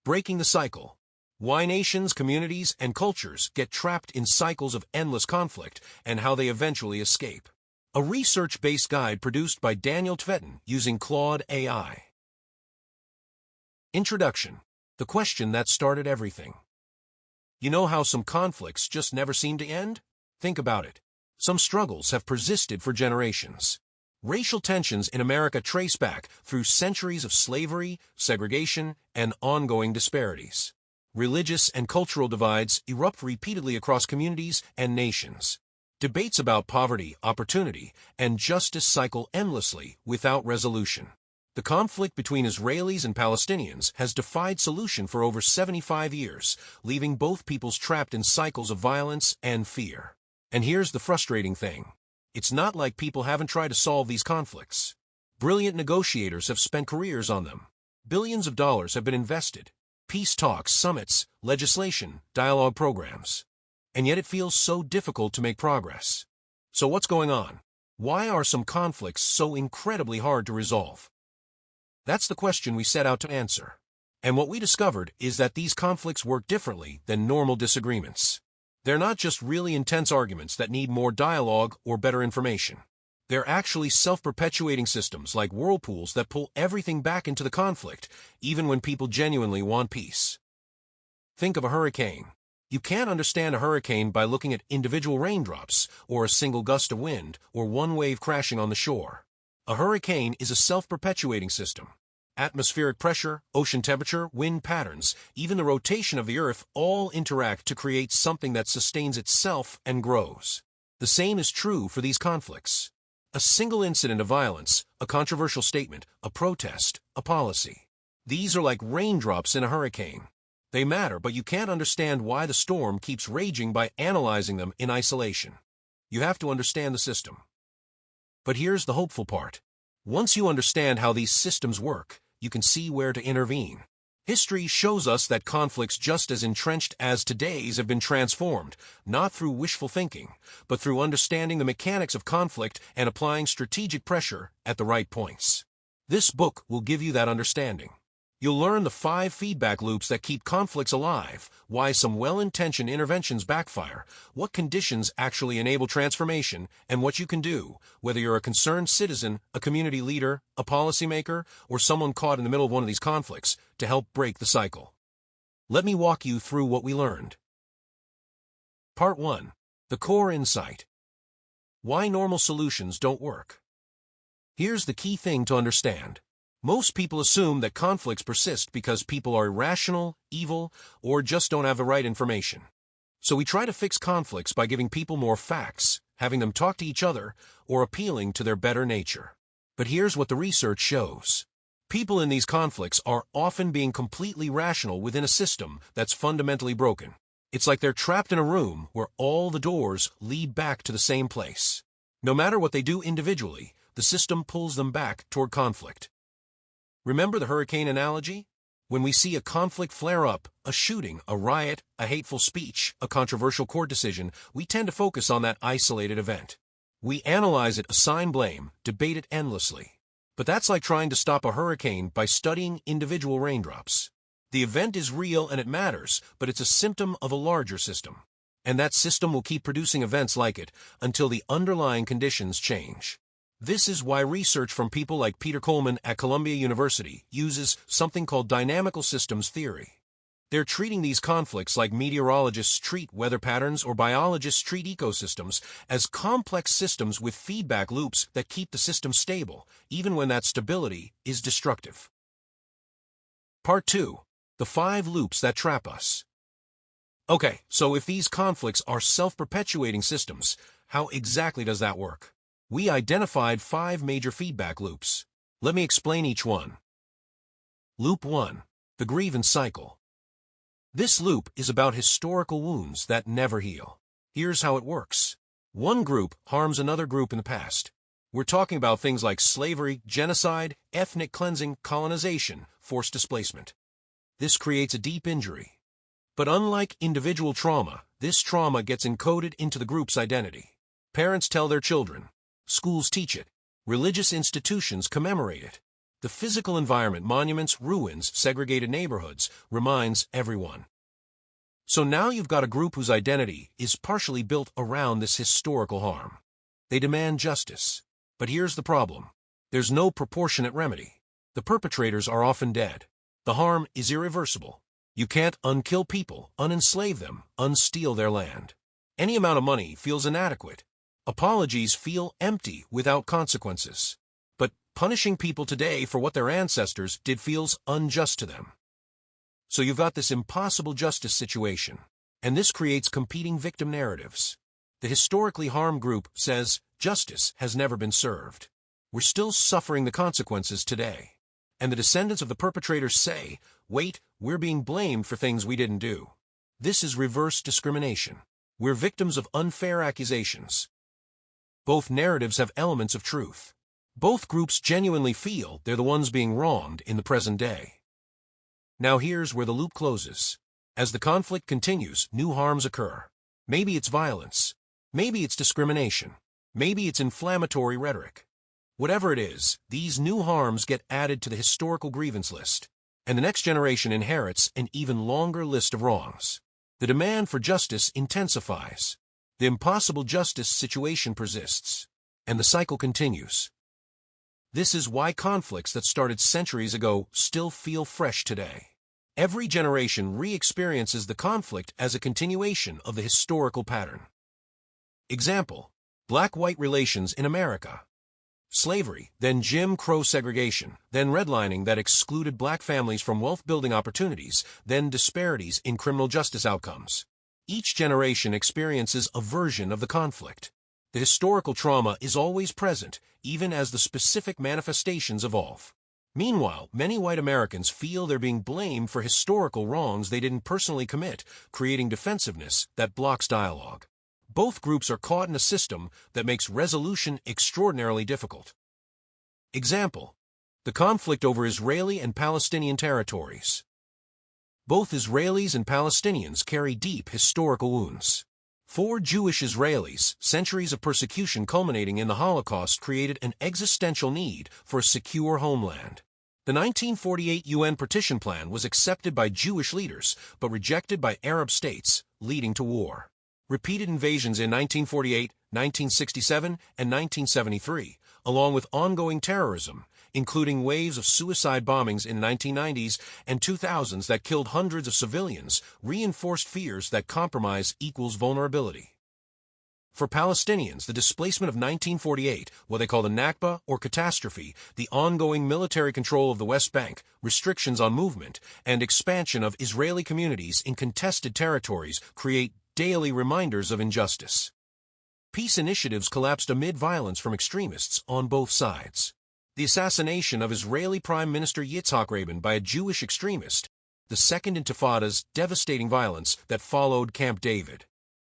Breaking the cycle. Why nations, communities, and cultures get trapped in cycles of endless conflict and how they eventually escape. A research-based guide produced by Daniel Tvetin using Claude AI. Introduction. The question that started everything. You know how some conflicts just never seem to end? Think about it. Some struggles have persisted for generations. Racial tensions in America trace back through centuries of slavery, segregation, and ongoing disparities. Religious and cultural divides erupt repeatedly across communities and nations. Debates about poverty, opportunity, and justice cycle endlessly without resolution. The conflict between Israelis and Palestinians has defied solution for over 75 years, leaving both peoples trapped in cycles of violence and fear. And here's the frustrating thing. It's not like people haven't tried to solve these conflicts. Brilliant negotiators have spent careers on them. Billions of dollars have been invested. Peace talks, summits, legislation, dialogue programs. And yet it feels so difficult to make progress. So what's going on? Why are some conflicts so incredibly hard to resolve? That's the question we set out to answer. And what we discovered is that these conflicts work differently than normal disagreements. They're not just really intense arguments that need more dialogue or better information. They're actually self-perpetuating systems like whirlpools that pull everything back into the conflict, even when people genuinely want peace. Think of a hurricane. You can't understand a hurricane by looking at individual raindrops, or a single gust of wind, or one wave crashing on the shore. A hurricane is a self-perpetuating system. Atmospheric pressure, ocean temperature, wind patterns, even the rotation of the Earth all interact to create something that sustains itself and grows. The same is true for these conflicts. A single incident of violence, a controversial statement, a protest, a policy. These are like raindrops in a hurricane. They matter, but you can't understand why the storm keeps raging by analyzing them in isolation. You have to understand the system. But here's the hopeful part. Once you understand how these systems work, you can see where to intervene. History shows us that conflicts just as entrenched as today's have been transformed, not through wishful thinking, but through understanding the mechanics of conflict and applying strategic pressure at the right points. This book will give you that understanding. You'll learn the 5 feedback loops that keep conflicts alive, why some well-intentioned interventions backfire, what conditions actually enable transformation, and what you can do, whether you're a concerned citizen, a community leader, a policymaker, or someone caught in the middle of one of these conflicts, to help break the cycle. Let me walk you through what we learned. Part 1. The core insight. Why normal solutions don't work. Here's the key thing to understand. Most people assume that conflicts persist because people are irrational, evil, or just don't have the right information. So we try to fix conflicts by giving people more facts, having them talk to each other, or appealing to their better nature. But here's what the research shows. People in these conflicts are often being completely rational within a system that's fundamentally broken. It's like they're trapped in a room where all the doors lead back to the same place. No matter what they do individually, the system pulls them back toward conflict. Remember the hurricane analogy? When we see a conflict flare up, a shooting, a riot, a hateful speech, a controversial court decision, we tend to focus on that isolated event. We analyze it, assign blame, debate it endlessly. But that's like trying to stop a hurricane by studying individual raindrops. The event is real and it matters, but it's a symptom of a larger system. And that system will keep producing events like it until the underlying conditions change. This is why research from people like Peter Coleman at Columbia University uses something called dynamical systems theory. They're treating these conflicts like meteorologists treat weather patterns or biologists treat ecosystems as complex systems with feedback loops that keep the system stable, even when that stability is destructive. Part 2. The 5 loops that trap us. Okay, so if these conflicts are self-perpetuating systems, how exactly does that work? We identified 5 major feedback loops. Let me explain each one. Loop 1. The grievance cycle. This loop is about historical wounds that never heal. Here's how it works. One group harms another group in the past. We're talking about things like slavery, genocide, ethnic cleansing, colonization, forced displacement. This creates a deep injury. But unlike individual trauma, this trauma gets encoded into the group's identity. Parents tell their children. Schools teach it. Religious institutions commemorate it. The physical environment, monuments, ruins, segregated neighborhoods, reminds everyone. So now you've got a group whose identity is partially built around this historical harm. They demand justice. But here's the problem. There's no proportionate remedy. The perpetrators are often dead. The harm is irreversible. You can't unkill people, unenslave them, unsteal their land. Any amount of money feels inadequate. Apologies feel empty without consequences. But punishing people today for what their ancestors did feels unjust to them. So you've got this impossible justice situation, and this creates competing victim narratives. The historically harmed group says justice has never been served. We're still suffering the consequences today. And the descendants of the perpetrators say, wait, we're being blamed for things we didn't do. This is reverse discrimination. We're victims of unfair accusations. Both narratives have elements of truth. Both groups genuinely feel they're the ones being wronged in the present day. Now here's where the loop closes. As the conflict continues, new harms occur. Maybe it's violence. Maybe it's discrimination. Maybe it's inflammatory rhetoric. Whatever it is, these new harms get added to the historical grievance list, and the next generation inherits an even longer list of wrongs. The demand for justice intensifies. The impossible justice situation persists, and the cycle continues. This is why conflicts that started centuries ago still feel fresh today. Every generation re-experiences the conflict as a continuation of the historical pattern. Example: black-white relations in America. Slavery, then Jim Crow segregation, then redlining that excluded black families from wealth-building opportunities, then disparities in criminal justice outcomes. Each generation experiences a version of the conflict. The historical trauma is always present, even as the specific manifestations evolve. Meanwhile, many white Americans feel they're being blamed for historical wrongs they didn't personally commit, creating defensiveness that blocks dialogue. Both groups are caught in a system that makes resolution extraordinarily difficult. Example: the conflict over Israeli and Palestinian territories. Both Israelis and Palestinians carry deep historical wounds. For Jewish Israelis, centuries of persecution culminating in the Holocaust created an existential need for a secure homeland. The 1948 UN partition plan was accepted by Jewish leaders, but rejected by Arab states, leading to war. Repeated invasions in 1948, 1967, and 1973, along with ongoing terrorism, including waves of suicide bombings in the 1990s and 2000s that killed hundreds of civilians, reinforced fears that compromise equals vulnerability. For Palestinians, the displacement of 1948, what they call the Nakba or catastrophe, the ongoing military control of the West Bank, restrictions on movement, and expansion of Israeli communities in contested territories create daily reminders of injustice. Peace initiatives collapsed amid violence from extremists on both sides. The assassination of Israeli Prime Minister Yitzhak Rabin by a Jewish extremist, the Second Intifada's devastating violence that followed Camp David.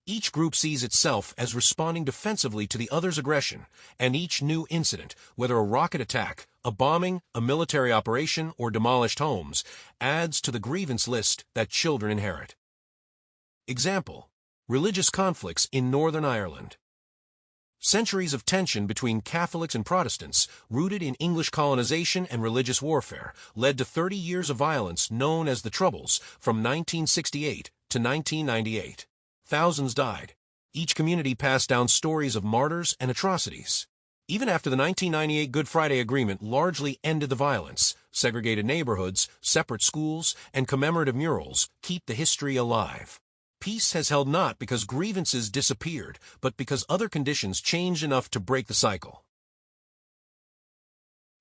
Each group sees itself as responding defensively to the other's aggression, and each new incident, whether a rocket attack, a bombing, a military operation, or demolished homes, adds to the grievance list that children inherit. Example: religious conflicts in Northern Ireland. Centuries of tension between Catholics and Protestants, rooted in English colonization and religious warfare, led to 30 years of violence known as the Troubles from 1968 to 1998. Thousands died. Each community passed down stories of martyrs and atrocities. Even after the 1998 Good Friday Agreement largely ended the violence, segregated neighborhoods, separate schools, and commemorative murals keep the history alive. Peace has held not because grievances disappeared, but because other conditions changed enough to break the cycle.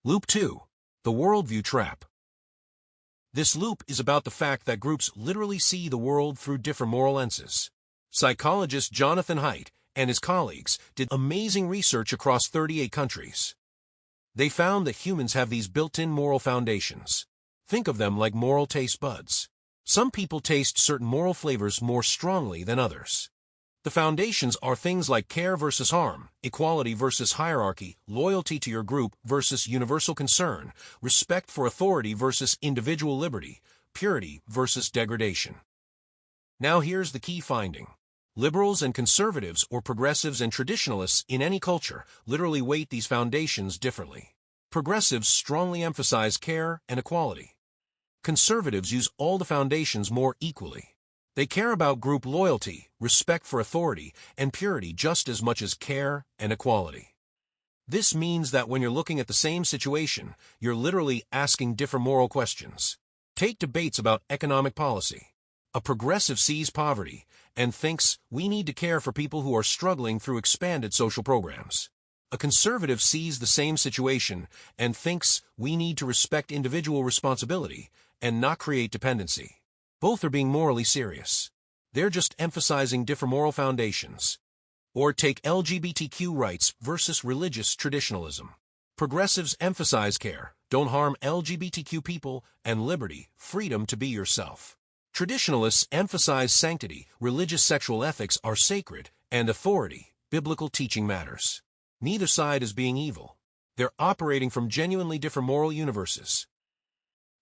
Loop 2. The Worldview Trap. This loop is about the fact that groups literally see the world through different moral lenses. Psychologist Jonathan Haidt and his colleagues did amazing research across 38 countries. They found that humans have these built-in moral foundations. Think of them like moral taste buds. Some people taste certain moral flavors more strongly than others. The foundations are things like care versus harm, equality versus hierarchy, loyalty to your group versus universal concern, respect for authority versus individual liberty, purity versus degradation. Now here's the key finding. Liberals and conservatives, or progressives and traditionalists in any culture, literally weight these foundations differently. Progressives strongly emphasize care and equality. Conservatives use all the foundations more equally. They care about group loyalty, respect for authority, and purity just as much as care and equality. This means that when you're looking at the same situation, you're literally asking different moral questions. Take debates about economic policy. A progressive sees poverty and thinks we need to care for people who are struggling through expanded social programs. A conservative sees the same situation and thinks we need to respect individual responsibility and not create dependency. Both are being morally serious. They're just emphasizing different moral foundations. Or take LGBTQ rights versus religious traditionalism. Progressives emphasize care, don't harm LGBTQ people, and liberty, freedom to be yourself. Traditionalists emphasize sanctity, religious sexual ethics are sacred, and authority, biblical teaching matters. Neither side is being evil. They're operating from genuinely different moral universes.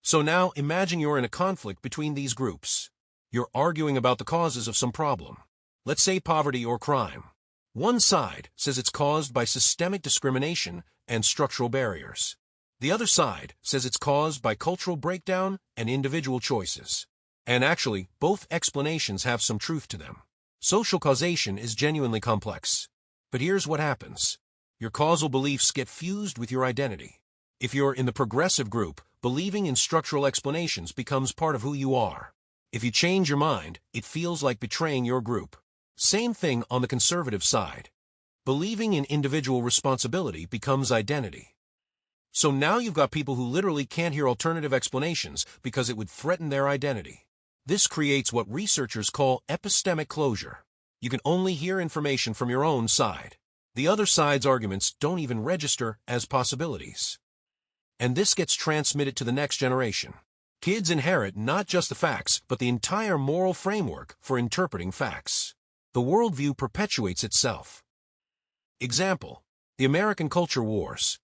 So now imagine you're in a conflict between these groups. You're arguing about the causes of some problem. Let's say poverty or crime. One side says it's caused by systemic discrimination and structural barriers. The other side says it's caused by cultural breakdown and individual choices. And actually, both explanations have some truth to them. Social causation is genuinely complex. But here's what happens. Your causal beliefs get fused with your identity. If you're in the progressive group, believing in structural explanations becomes part of who you are. If you change your mind, it feels like betraying your group. Same thing on the conservative side. Believing in individual responsibility becomes identity. So now you've got people who literally can't hear alternative explanations because it would threaten their identity. This creates what researchers call epistemic closure. You can only hear information from your own side. The other side's arguments don't even register as possibilities. And this gets transmitted to the next generation. Kids inherit not just the facts, but the entire moral framework for interpreting facts. The worldview perpetuates itself. Example: the American culture wars.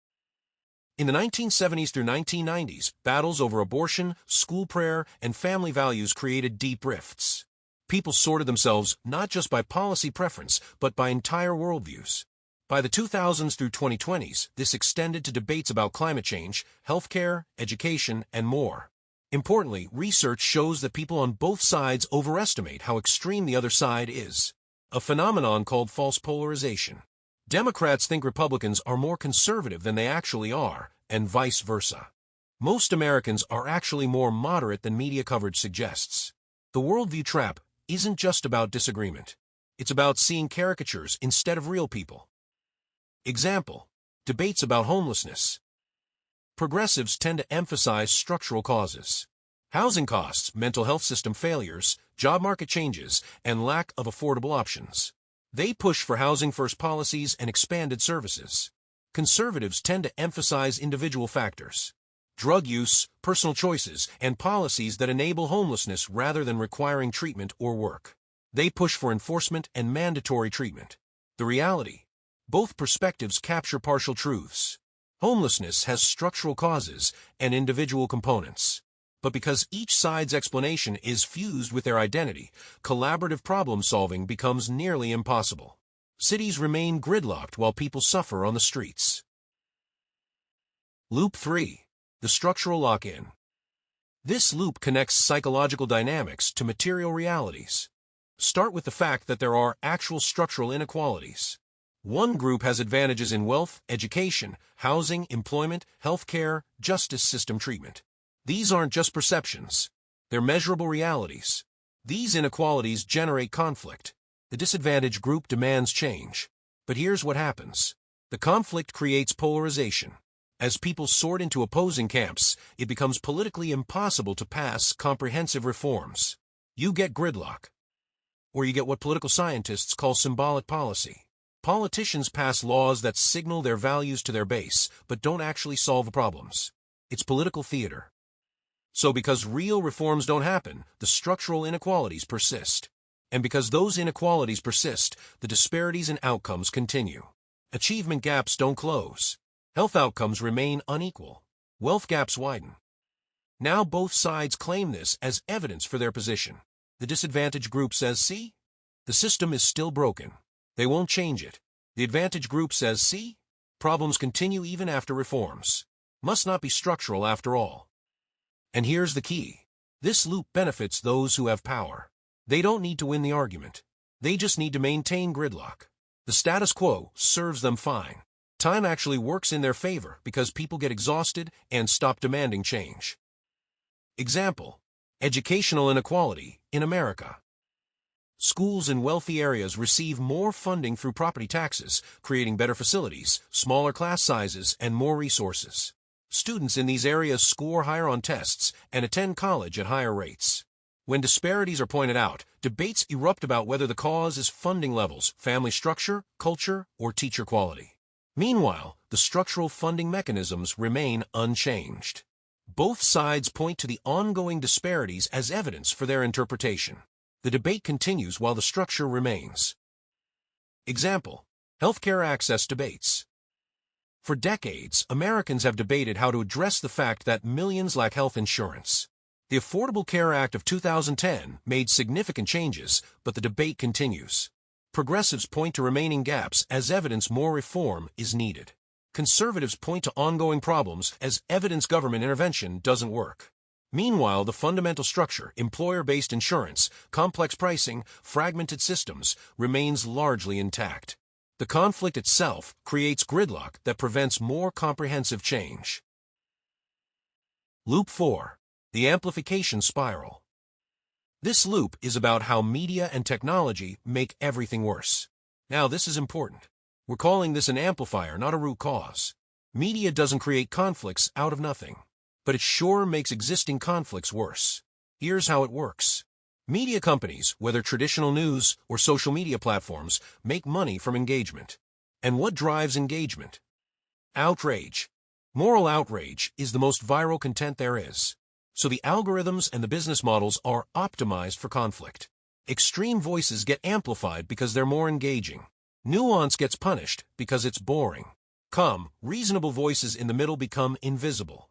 In the 1970s through 1990s, battles over abortion, school prayer, and family values created deep rifts. People sorted themselves not just by policy preference, but by entire worldviews. By the 2000s through 2020s, this extended to debates about climate change, healthcare, education, and more. Importantly, research shows that people on both sides overestimate how extreme the other side is. A phenomenon called false polarization. Democrats think Republicans are more conservative than they actually are, and vice versa. Most Americans are actually more moderate than media coverage suggests. The worldview trap isn't just about disagreement. It's about seeing caricatures instead of real people. Example: debates about homelessness. Progressives tend to emphasize structural causes. Housing costs, mental health system failures, job market changes, and lack of affordable options. They push for housing-first policies and expanded services. Conservatives tend to emphasize individual factors. Drug use, personal choices, and policies that enable homelessness rather than requiring treatment or work. They push for enforcement and mandatory treatment. The reality: both perspectives capture partial truths. Homelessness has structural causes and individual components. But because each side's explanation is fused with their identity, collaborative problem-solving becomes nearly impossible. Cities remain gridlocked while people suffer on the streets. Loop 3. The structural lock-in. This loop connects psychological dynamics to material realities. Start with the fact that there are actual structural inequalities. One group has advantages in wealth, education, housing, employment, healthcare, justice system treatment. These aren't just perceptions. They're measurable realities. These inequalities generate conflict. The disadvantaged group demands change. But here's what happens. The conflict creates polarization. As people sort into opposing camps, it becomes politically impossible to pass comprehensive reforms. You get gridlock. Or you get what political scientists call symbolic policy. Politicians pass laws that signal their values to their base, but don't actually solve the problems. It's political theater. So because real reforms don't happen, the structural inequalities persist. And because those inequalities persist, the disparities in outcomes continue. Achievement gaps don't close. Health outcomes remain unequal. Wealth gaps widen. Now both sides claim this as evidence for their position. The disadvantaged group says, see? The system is still broken. They won't change it. The advantaged group says, see? Problems continue even after reforms. must not be structural after all. And here's the key. This loop benefits those who have power. They don't need to win the argument. They just need to maintain gridlock. The status quo serves them fine. Time actually works in their favor because people get exhausted and stop demanding change. Example: educational inequality in America. Schools in wealthy areas receive more funding through property taxes, creating better facilities, smaller class sizes, and more resources. Students in these areas score higher on tests and attend college at higher rates. When disparities are pointed out, debates erupt about whether the cause is funding levels, family structure, culture, or teacher quality. Meanwhile, the structural funding mechanisms remain unchanged. Both sides point to the ongoing disparities as evidence for their interpretation. The debate continues while the structure remains. Example: healthcare access debates. For decades, Americans have debated how to address the fact that millions lack health insurance. The Affordable Care Act of 2010 made significant changes, but the debate continues. Progressives point to remaining gaps as evidence more reform is needed. Conservatives point to ongoing problems as evidence government intervention doesn't work. Meanwhile, the fundamental structure, employer-based insurance, complex pricing, fragmented systems, remains largely intact. The conflict itself creates gridlock that prevents more comprehensive change. Loop 4. The amplification spiral. This loop is about how media and technology make everything worse. Now, this is important. We're calling this an amplifier, not a root cause. Media doesn't create conflicts out of nothing, but it sure makes existing conflicts worse. Here's how it works. Media companies, whether traditional news or social media platforms, make money from engagement. And what drives engagement? Outrage. Moral outrage is the most viral content there is. So the algorithms and the business models are optimized for conflict. Extreme voices get amplified because they're more engaging. Nuance gets punished because it's boring. Calm, reasonable voices in the middle become invisible.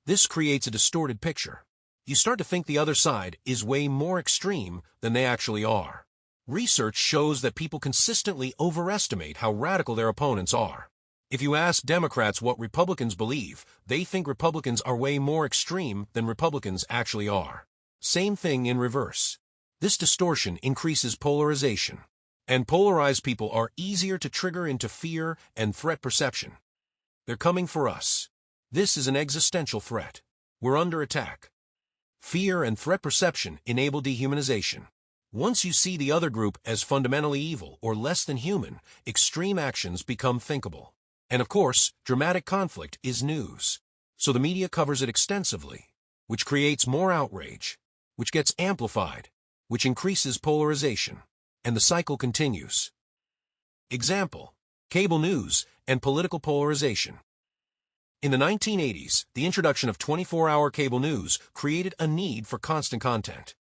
This creates a distorted picture. You start to think the other side is way more extreme than they actually are. Research shows that people consistently overestimate how radical their opponents are. If you ask Democrats what Republicans believe, they think Republicans are way more extreme than Republicans actually are. Same thing in reverse. This distortion increases polarization. And polarized people are easier to trigger into fear and threat perception. They're coming for us. This is an existential threat. We're under attack. Fear and threat perception enable dehumanization. Once you see the other group as fundamentally evil or less than human, extreme actions become thinkable. And of course, dramatic conflict is news. So the media covers it extensively, which creates more outrage, which gets amplified, which increases polarization, and the cycle continues. Example: cable news and political polarization. In the 1980s, the introduction of 24-hour cable news created a need for constant content.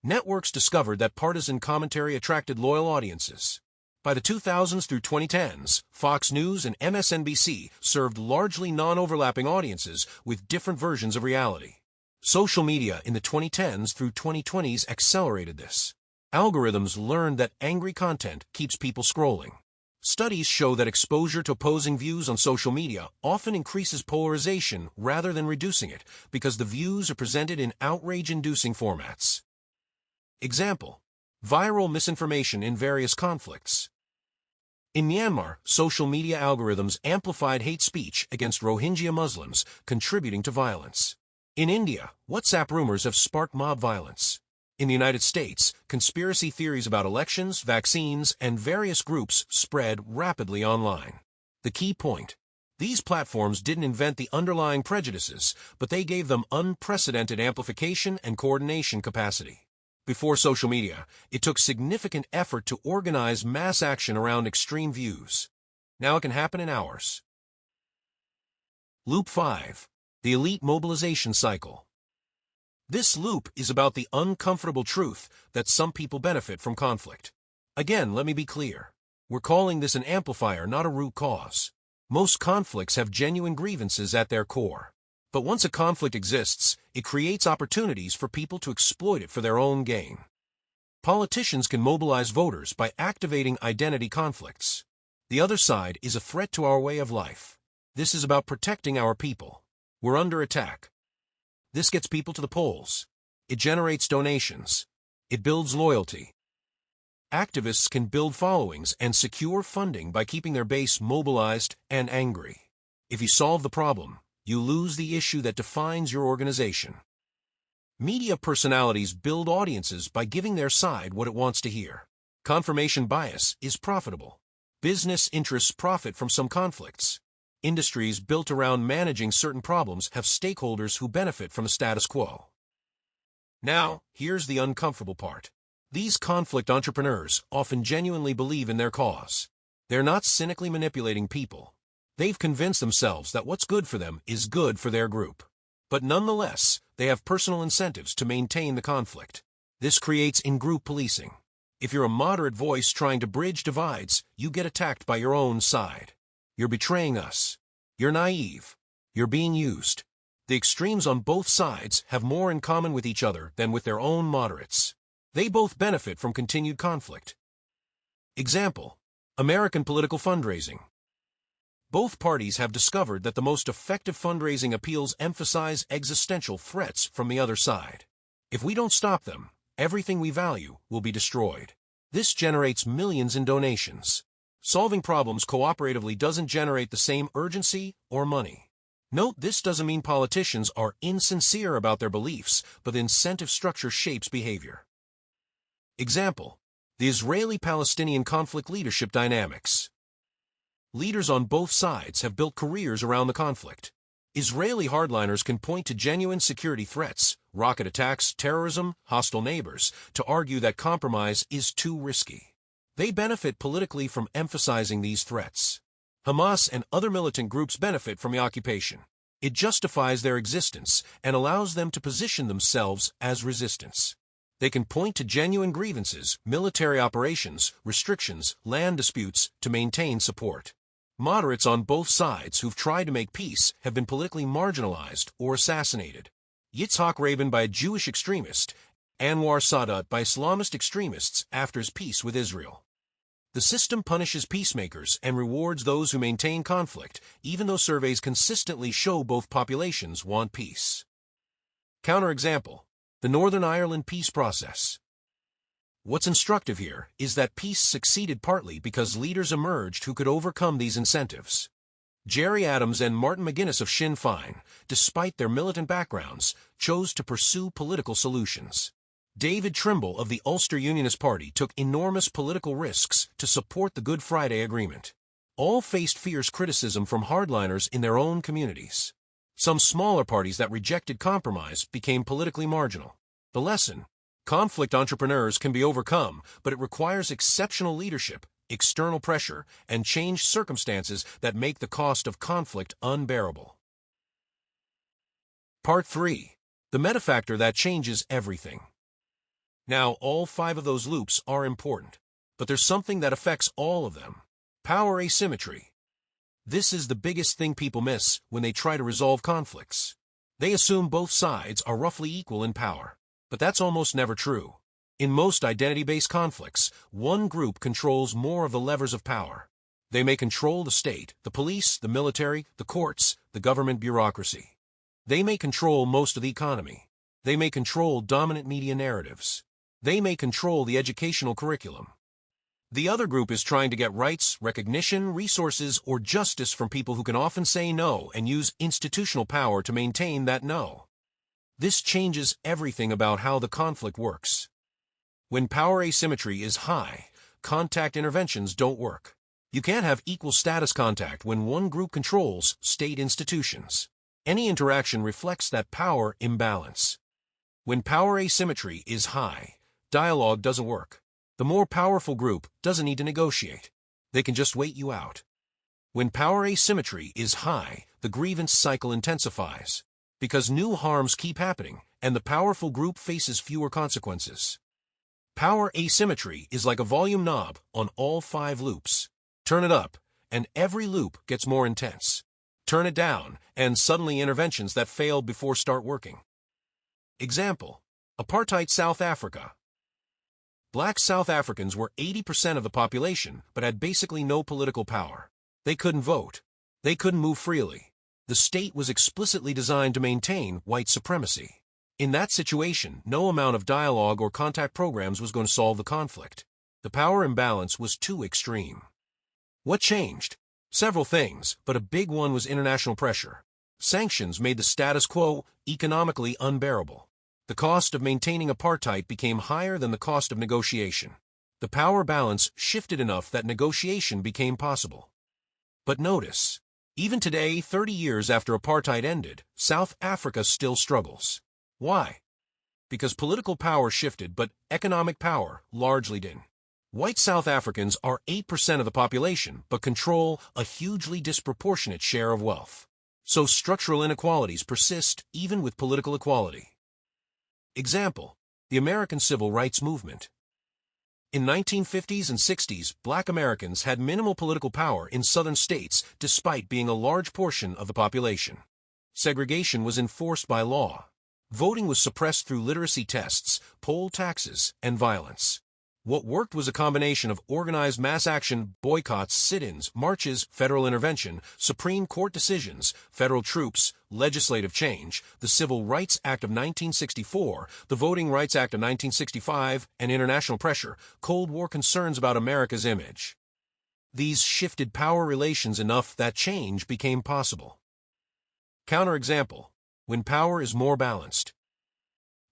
Networks discovered that partisan commentary attracted loyal audiences. By the 2000s through 2010s, Fox News and MSNBC served largely non-overlapping audiences with different versions of reality. Social media in the 2010s through 2020s accelerated this. Algorithms learned that angry content keeps people scrolling. Studies show that exposure to opposing views on social media often increases polarization rather than reducing it because the views are presented in outrage-inducing formats. Example: viral misinformation in various conflicts. In Myanmar, social media algorithms amplified hate speech against Rohingya Muslims, contributing to violence. In India, WhatsApp rumors have sparked mob violence. In the United States, conspiracy theories about elections, vaccines, and various groups spread rapidly online. The key point: these platforms didn't invent the underlying prejudices, but they gave them unprecedented amplification and coordination capacity. Before social media, it took significant effort to organize mass action around extreme views. Now it can happen in hours. Loop 5. The elite mobilization cycle. This loop is about the uncomfortable truth that some people benefit from conflict. Again, let me be clear. We're calling this an amplifier, not a root cause. Most conflicts have genuine grievances at their core. But once a conflict exists, it creates opportunities for people to exploit it for their own gain. Politicians can mobilize voters by activating identity conflicts. The other side is a threat to our way of life. This is about protecting our people. We're under attack. This gets people to the polls. It generates donations. It builds loyalty. Activists can build followings and secure funding by keeping their base mobilized and angry. If you solve the problem, you lose the issue that defines your organization. Media personalities build audiences by giving their side what it wants to hear. Confirmation bias is profitable. Business interests profit from some conflicts. Industries built around managing certain problems have stakeholders who benefit from the status quo. Now, here's the uncomfortable part. These conflict entrepreneurs often genuinely believe in their cause. They're not cynically manipulating people. They've convinced themselves that what's good for them is good for their group. But nonetheless, they have personal incentives to maintain the conflict. This creates in-group policing. If you're a moderate voice trying to bridge divides, you get attacked by your own side. You're betraying us. You're naive. You're being used. The extremes on both sides have more in common with each other than with their own moderates. They both benefit from continued conflict. Example: American political fundraising. Both parties have discovered that the most effective fundraising appeals emphasize existential threats from the other side. If we don't stop them, everything we value will be destroyed. This generates millions in donations. Solving problems cooperatively doesn't generate the same urgency or money. Note, this doesn't mean politicians are insincere about their beliefs, but the incentive structure shapes behavior. Example: the Israeli-Palestinian conflict leadership dynamics. Leaders on both sides have built careers around the conflict. Israeli hardliners can point to genuine security threats, rocket attacks, terrorism, hostile neighbors, to argue that compromise is too risky. They benefit politically from emphasizing these threats. Hamas and other militant groups benefit from the occupation. It justifies their existence and allows them to position themselves as resistance. They can point to genuine grievances, military operations, restrictions, land disputes to maintain support. Moderates on both sides who've tried to make peace have been politically marginalized or assassinated. Yitzhak Rabin by a Jewish extremist, Anwar Sadat by Islamist extremists after his peace with Israel. The system punishes peacemakers and rewards those who maintain conflict, even though surveys consistently show both populations want peace. Counterexample: the Northern Ireland peace process. What's instructive here is that peace succeeded partly because leaders emerged who could overcome these incentives. Gerry Adams and Martin McGuinness of Sinn Féin, despite their militant backgrounds, chose to pursue political solutions. David Trimble of the Ulster Unionist Party took enormous political risks to support the Good Friday Agreement. All faced fierce criticism from hardliners in their own communities. Some smaller parties that rejected compromise became politically marginal. The lesson: conflict entrepreneurs can be overcome, but it requires exceptional leadership, external pressure, and changed circumstances that make the cost of conflict unbearable. Part 3. The metafactor that changes everything. Now, all 5 of those loops are important, but there's something that affects all of them: power asymmetry. This is the biggest thing people miss when they try to resolve conflicts. They assume both sides are roughly equal in power, but that's almost never true. In most identity-based conflicts, one group controls more of the levers of power. They may control the state, the police, the military, the courts, the government bureaucracy. They may control most of the economy. They may control dominant media narratives. They may control the educational curriculum. The other group is trying to get rights, recognition, resources, or justice from people who can often say no and use institutional power to maintain that no. This changes everything about how the conflict works. When power asymmetry is high, contact interventions don't work. You can't have equal status contact when one group controls state institutions. Any interaction reflects that power imbalance. When power asymmetry is high, dialogue doesn't work. The more powerful group doesn't need to negotiate. They can just wait you out. When power asymmetry is high, the grievance cycle intensifies, because new harms keep happening, and the powerful group faces fewer consequences. Power asymmetry is like a volume knob on all 5 loops. Turn it up, and every loop gets more intense. Turn it down, and suddenly interventions that failed before start working. Example: apartheid South Africa. Black South Africans were 80% of the population, but had basically no political power. They couldn't vote. They couldn't move freely. The state was explicitly designed to maintain white supremacy. In that situation, no amount of dialogue or contact programs was going to solve the conflict. The power imbalance was too extreme. What changed? Several things, but a big one was international pressure. Sanctions made the status quo economically unbearable. The cost of maintaining apartheid became higher than the cost of negotiation. The power balance shifted enough that negotiation became possible. But notice, even today, 30 years after apartheid ended, South Africa still struggles. Why? Because political power shifted, but economic power largely didn't. White South Africans are 8% of the population, but control a hugely disproportionate share of wealth. So structural inequalities persist even with political equality. Example: the American Civil Rights Movement. In 1950s and 60s, Black Americans had minimal political power in southern states despite being a large portion of the population. Segregation was enforced by law. Voting was suppressed through literacy tests, poll taxes, and violence. What worked was a combination of organized mass action, boycotts, sit-ins, marches, federal intervention, Supreme Court decisions, federal troops, legislative change, the Civil Rights Act of 1964, the Voting Rights Act of 1965, and international pressure, Cold War concerns about America's image. These shifted power relations enough that change became possible. Counterexample: when power is more balanced.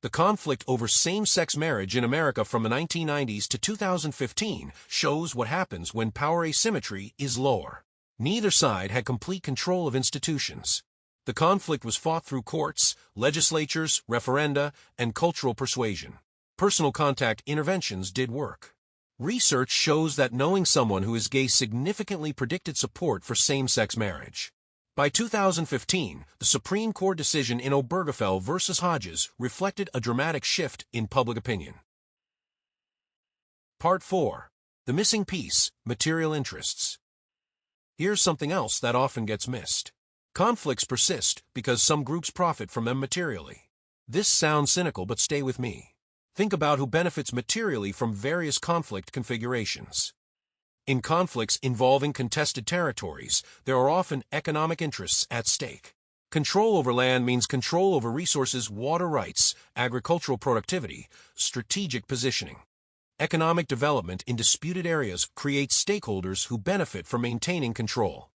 The conflict over same-sex marriage in America from the 1990s to 2015 shows what happens when power asymmetry is lower. Neither side had complete control of institutions. The conflict was fought through courts, legislatures, referenda, and cultural persuasion. Personal contact interventions did work. Research shows that knowing someone who is gay significantly predicted support for same-sex marriage. By 2015, the Supreme Court decision in Obergefell versus Hodges reflected a dramatic shift in public opinion. Part 4. The missing piece: material interests. Here's something else that often gets missed. Conflicts persist because some groups profit from them materially. This sounds cynical, but stay with me. Think about who benefits materially from various conflict configurations. In conflicts involving contested territories, there are often economic interests at stake. Control over land means control over resources, water rights, agricultural productivity, strategic positioning. Economic development in disputed areas creates stakeholders who benefit from maintaining control.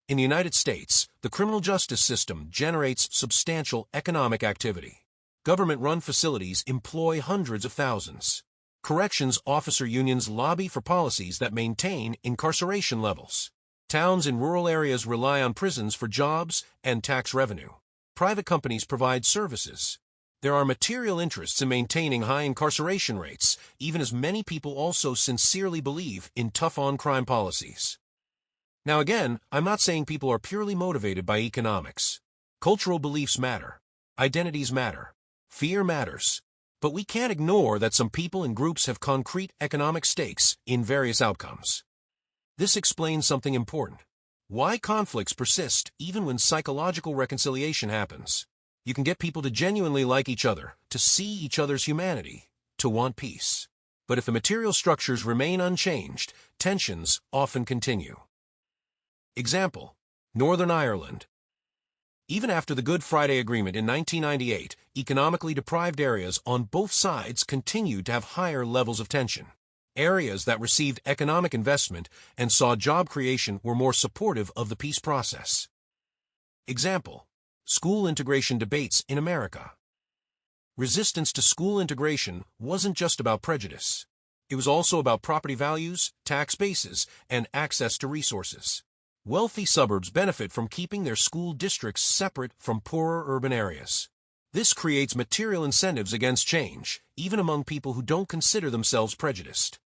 In the United States, the criminal justice system generates substantial economic activity. Government-run facilities employ hundreds of thousands. Corrections officer unions lobby for policies that maintain incarceration levels. Towns in rural areas rely on prisons for jobs and tax revenue. Private companies provide services. There are material interests in maintaining high incarceration rates, even as many people also sincerely believe in tough-on-crime policies. Now again, I'm not saying people are purely motivated by economics. Cultural beliefs matter. Identities matter. Fear matters. But we can't ignore that some people and groups have concrete economic stakes in various outcomes. This explains something important. Why conflicts persist even when psychological reconciliation happens. You can get people to genuinely like each other, to see each other's humanity, to want peace. But if the material structures remain unchanged, tensions often continue. Example: Northern Ireland. Even after the Good Friday Agreement in 1998, economically deprived areas on both sides continued to have higher levels of tension. Areas that received economic investment and saw job creation were more supportive of the peace process. Example: school integration debates in America. Resistance to school integration wasn't just about prejudice. It was also about property values, tax bases, and access to resources. Wealthy suburbs benefit from keeping their school districts separate from poorer urban areas. This creates material incentives against change, even among people who don't consider themselves prejudiced.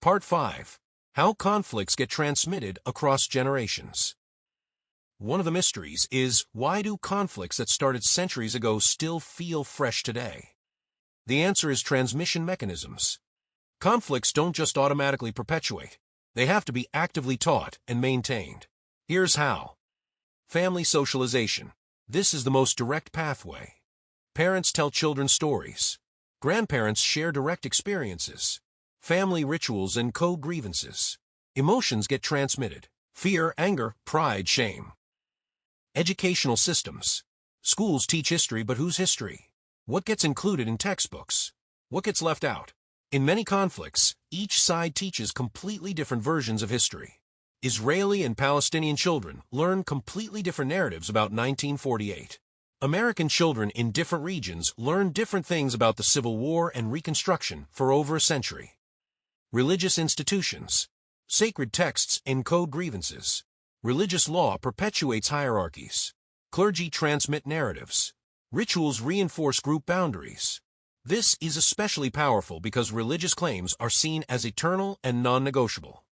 Part 5. How conflicts get transmitted across generations. One of the mysteries is, why do conflicts that started centuries ago still feel fresh today? The answer is transmission mechanisms. Conflicts don't just automatically perpetuate. They have to be actively taught and maintained. Here's how. Family socialization. This is the most direct pathway. Parents tell children stories. Grandparents share direct experiences. Family rituals and code grievances. Emotions get transmitted. Fear, anger, pride, shame. Educational systems. Schools teach history, but whose history? What gets included in textbooks? What gets left out? In many conflicts, each side teaches completely different versions of history. Israeli and Palestinian children learn completely different narratives about 1948. American children in different regions learn different things about the Civil War and Reconstruction for over a century. Religious institutions. Sacred texts encode grievances. Religious law perpetuates hierarchies. Clergy transmit narratives. Rituals reinforce group boundaries. This is especially powerful because religious claims are seen as eternal and non-negotiable.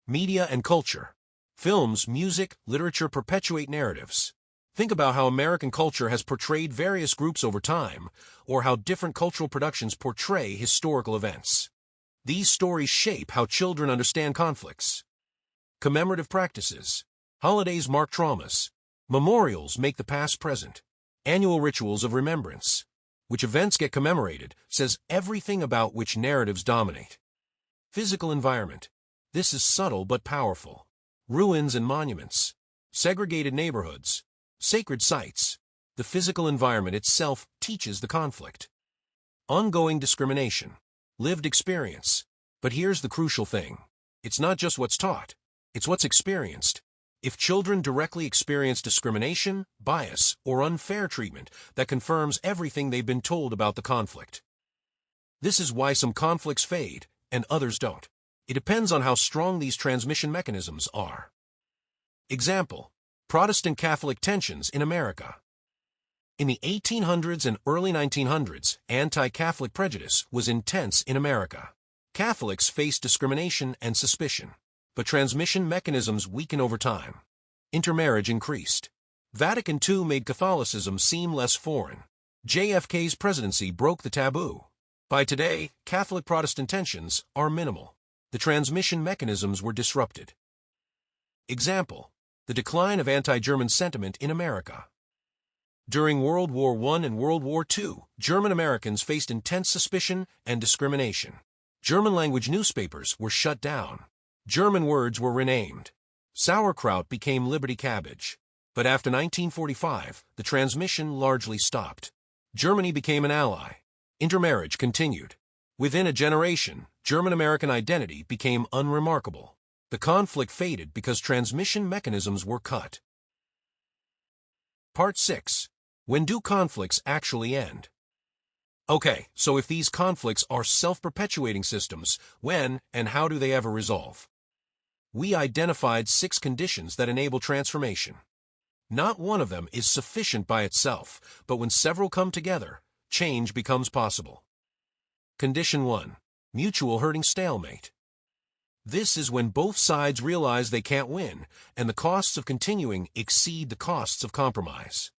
Media and culture. Films, music, literature perpetuate narratives. Think about how American culture has portrayed various groups over time, or how different cultural productions portray historical events. These stories shape how children understand conflicts. Commemorative practices. Holidays mark traumas. Memorials make the past present. Annual rituals of remembrance. Which events get commemorated says everything about which narratives dominate. Physical environment. This is subtle but powerful. Ruins and monuments. Segregated neighborhoods. Sacred sites. The physical environment itself teaches the conflict. Ongoing discrimination. Lived experience. But here's the crucial thing. It's not just what's taught. It's what's experienced. If children directly experience discrimination, bias, or unfair treatment, that confirms everything they've been told about the conflict. This is why some conflicts fade, and others don't. It depends on how strong these transmission mechanisms are. Example: Protestant-Catholic tensions in America. In the 1800s and early 1900s, anti-Catholic prejudice was intense in America. Catholics faced discrimination and suspicion. But transmission mechanisms weaken over time. Intermarriage increased. Vatican II made Catholicism seem less foreign. JFK's presidency broke the taboo. By today, Catholic-Protestant tensions are minimal. The transmission mechanisms were disrupted. Example: the decline of anti-German sentiment in America. During World War I and World War II, German Americans faced intense suspicion and discrimination. German-language newspapers were shut down. German words were renamed. Sauerkraut became Liberty cabbage. But after 1945, the transmission largely stopped. Germany became an ally. Intermarriage continued. Within a generation, German-American identity became unremarkable. The conflict faded because transmission mechanisms were cut. Part 6. When do conflicts actually end? Okay, so if these conflicts are self-perpetuating systems, when and how do they ever resolve? We identified 6 conditions that enable transformation. Not one of them is sufficient by itself, but when several come together, change becomes possible. Condition 1. Mutual hurting stalemate. This is when both sides realize they can't win, and the costs of continuing exceed the costs of compromise.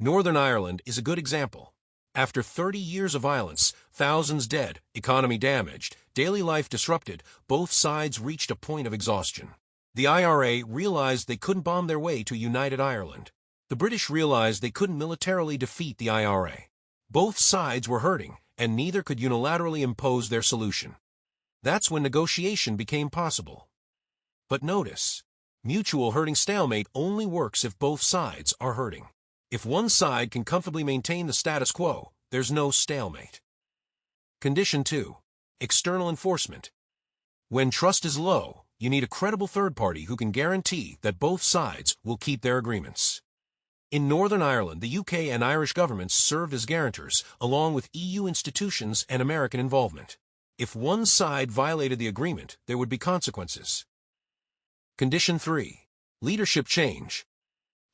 Northern Ireland is a good example. After 30 years of violence, thousands dead, economy damaged, daily life disrupted, both sides reached a point of exhaustion. The IRA realized they couldn't bomb their way to united Ireland. The British realized they couldn't militarily defeat the IRA. Both sides were hurting, and neither could unilaterally impose their solution. That's when negotiation became possible. But notice, mutual hurting stalemate only works if both sides are hurting. If one side can comfortably maintain the status quo, there's no stalemate. Condition 2. External enforcement. When trust is low, you need a credible third party who can guarantee that both sides will keep their agreements. In Northern Ireland, the UK and Irish governments served as guarantors, along with EU institutions and American involvement. If one side violated the agreement, there would be consequences. Condition 3. Leadership change.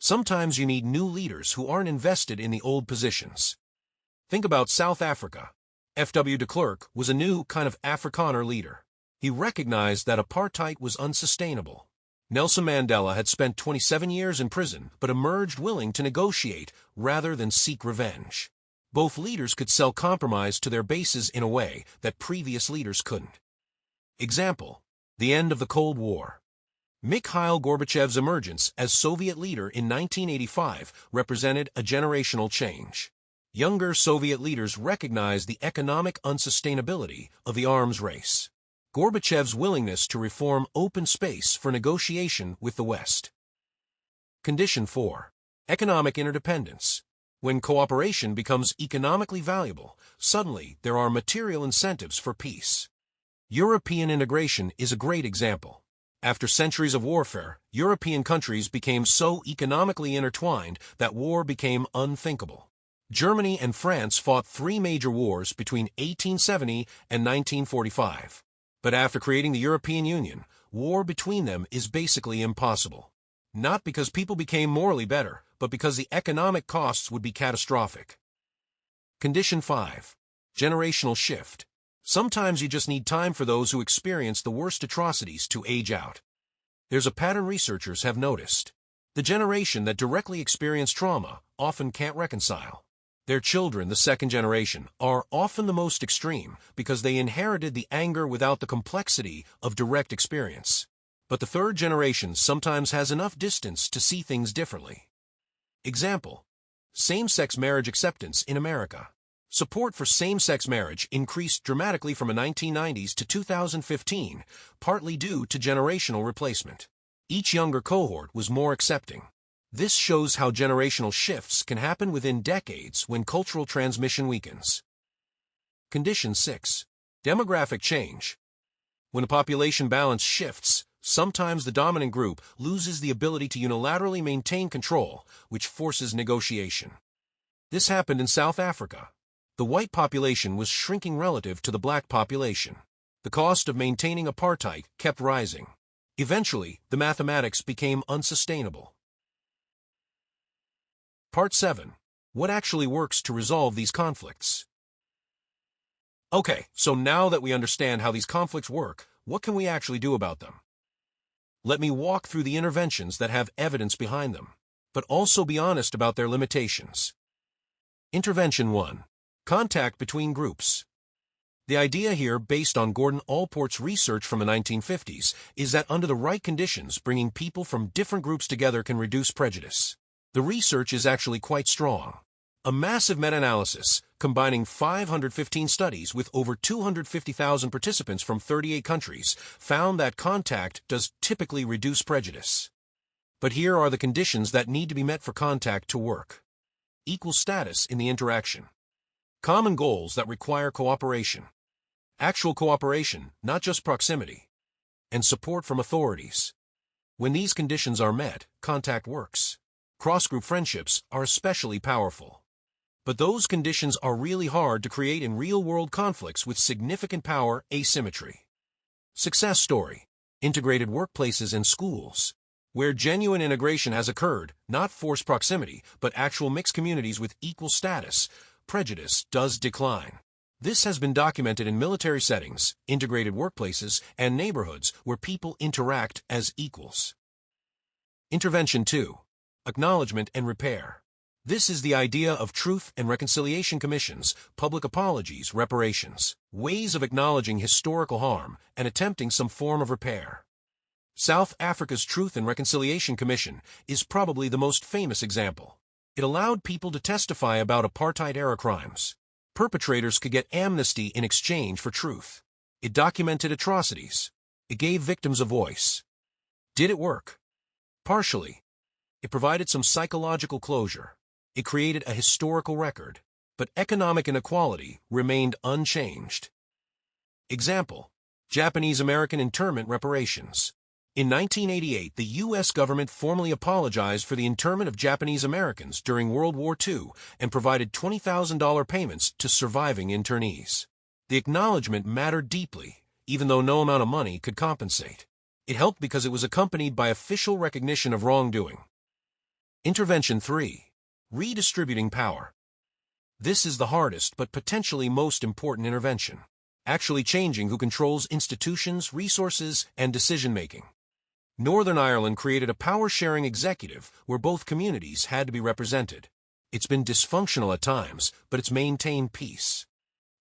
Sometimes you need new leaders who aren't invested in the old positions. Think about South Africa. F.W. de Klerk was a new kind of Afrikaner leader. He recognized that apartheid was unsustainable. Nelson Mandela had spent 27 years in prison but emerged willing to negotiate rather than seek revenge. Both leaders could sell compromise to their bases in a way that previous leaders couldn't. Example: the end of the Cold War. Mikhail Gorbachev's emergence as Soviet leader in 1985 represented a generational change. Younger Soviet leaders recognized the economic unsustainability of the arms race. Gorbachev's willingness to reform open space for negotiation with the West. Condition 4. Economic interdependence. When cooperation becomes economically valuable, suddenly there are material incentives for peace. European integration is a great example. After centuries of warfare, European countries became so economically intertwined that war became unthinkable. Germany and France fought 3 major wars between 1870 and 1945. But after creating the European Union, war between them is basically impossible. Not because people became morally better, but because the economic costs would be catastrophic. Condition 5. Generational shift. Sometimes you just need time for those who experience the worst atrocities to age out. There's a pattern researchers have noticed. The generation that directly experienced trauma often can't reconcile. Their children, the second generation, are often the most extreme because they inherited the anger without the complexity of direct experience. But the third generation sometimes has enough distance to see things differently. Example: same-sex marriage acceptance in America. Support for same-sex marriage increased dramatically from the 1990s to 2015, partly due to generational replacement. Each younger cohort was more accepting. This shows how generational shifts can happen within decades when cultural transmission weakens. Condition 6. Demographic change. When a population balance shifts, sometimes the dominant group loses the ability to unilaterally maintain control, which forces negotiation. This happened in South Africa. The white population was shrinking relative to the black population. The cost of maintaining apartheid kept rising. Eventually, the mathematics became unsustainable. Part 7. What actually works to resolve these conflicts? Okay, so now that we understand how these conflicts work, what can we actually do about them? Let me walk through the interventions that have evidence behind them, but also be honest about their limitations. Intervention 1. Contact between groups. The idea here, based on Gordon Allport's research from the 1950s, is that under the right conditions, bringing people from different groups together can reduce prejudice. The research is actually quite strong. A massive meta-analysis, combining 515 studies with over 250,000 participants from 38 countries, found that contact does typically reduce prejudice. But here are the conditions that need to be met for contact to work. Equal status in the interaction. Common goals that require cooperation. Actual cooperation, not just proximity. And support from authorities. When these conditions are met, contact works. Cross-group friendships are especially powerful. But those conditions are really hard to create in real-world conflicts with significant power asymmetry. Success story. Integrated workplaces and schools. Where genuine integration has occurred, not forced proximity, but actual mixed communities with equal status, prejudice does decline. This has been documented in military settings, integrated workplaces, and neighborhoods where people interact as equals. Intervention 2. Acknowledgement and repair. This is the idea of truth and reconciliation commissions, public apologies, reparations, ways of acknowledging historical harm and attempting some form of repair. South Africa's Truth and Reconciliation Commission is probably the most famous example. It allowed people to testify about apartheid-era crimes. Perpetrators could get amnesty in exchange for truth. It documented atrocities. It gave victims a voice. Did it work? Partially. It provided some psychological closure. It created a historical record. But economic inequality remained unchanged. Example: Japanese-American internment reparations. In 1988, the U.S. government formally apologized for the internment of Japanese Americans during World War II and provided $20,000 payments to surviving internees. The acknowledgement mattered deeply, even though no amount of money could compensate. It helped because it was accompanied by official recognition of wrongdoing. Intervention 3. Redistributing power. This is the hardest but potentially most important intervention. Actually changing who controls institutions, resources, and decision-making. Northern Ireland created a power-sharing executive where both communities had to be represented. It's been dysfunctional at times, but it's maintained peace.